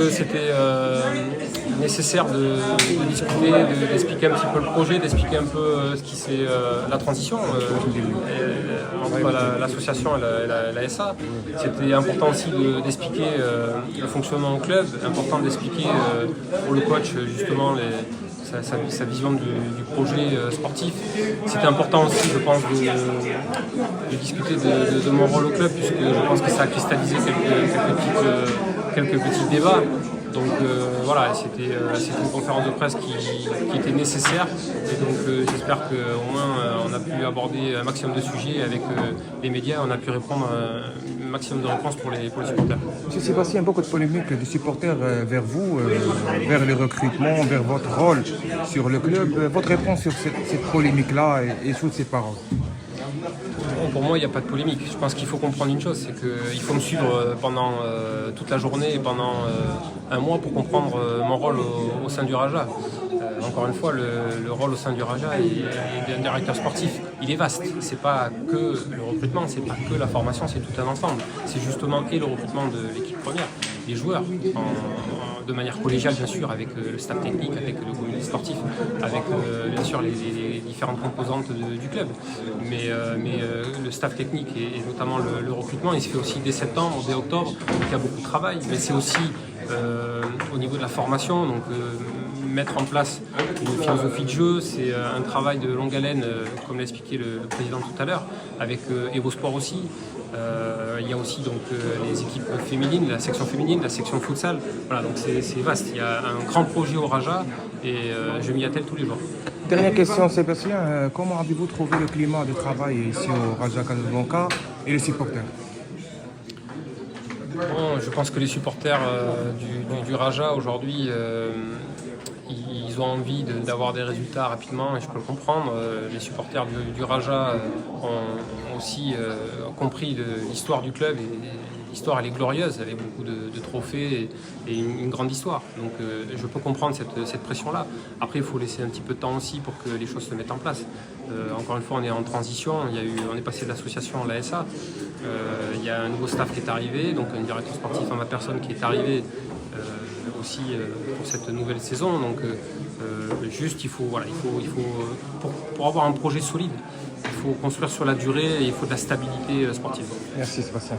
C'était nécessaire de discuter, d'expliquer un petit peu le projet, d'expliquer un peu ce qui c'est la transition entre l'association et la SA. C'était important aussi d'expliquer le fonctionnement au club, important d'expliquer pour le coach justement sa vision du projet sportif. C'était important aussi, je pense, de discuter de mon rôle au club, puisque je pense que ça a cristallisé quelques petits débats. Donc voilà, c'était une conférence de presse qui était nécessaire. Et donc j'espère qu'au moins on a pu aborder un maximum de sujets avec les médias, on a pu répondre un maximum de réponses pour les supporters. Monsieur Sébastien, beaucoup de polémiques des supporters vers vous, vers le recrutement, vers votre rôle sur le club. Votre réponse sur cette polémique-là et sous ces paroles? Pour moi, il n'y a pas de polémique. Je pense qu'il faut comprendre une chose, c'est qu'il faut me suivre pendant toute la journée et pendant un mois pour comprendre mon rôle au sein du Raja. Encore une fois, le rôle au sein du Raja et d'un directeur sportif, il est vaste. C'est pas que le recrutement, c'est pas que la formation, c'est tout un ensemble. C'est justement et le recrutement de l'équipe première, les joueurs, de manière collégiale bien sûr, avec le staff technique, avec le comité sportif, avec bien sûr les différentes composantes du club. Mais le staff technique et notamment le recrutement, il se fait aussi dès septembre, dès octobre, donc il y a beaucoup de travail. Mais c'est aussi au niveau de la formation, donc mettre en place une philosophie de jeu, c'est un travail de longue haleine, comme l'a expliqué le président tout à l'heure, avec EvoSport aussi. Il y a aussi donc les équipes féminines, la section féminine, la section futsal. Voilà, donc c'est vaste. Il y a un grand projet au Raja et je m'y attelle tous les jours. Dernière question, Sébastien. Comment avez-vous trouvé le climat de travail ici au Raja Casablanca et les supporters? Bon, je pense que les supporters du Raja aujourd'hui, ils ont envie d'avoir des résultats rapidement et je peux le comprendre. Les supporters du Raja ont aussi compris l'histoire du club et l'histoire elle est glorieuse avec beaucoup de trophées et une grande histoire. Donc je peux comprendre cette pression-là. Après il faut laisser un petit peu de temps aussi pour que les choses se mettent en place. Encore une fois on est en transition, on est passé de l'association à la SA. Il y a un nouveau staff qui est arrivé, donc un directeur sportif en ma personne qui est arrivé aussi pour cette nouvelle saison. Donc juste pour avoir un projet solide, il faut construire sur la durée et il faut de la stabilité sportive. Merci Sébastien.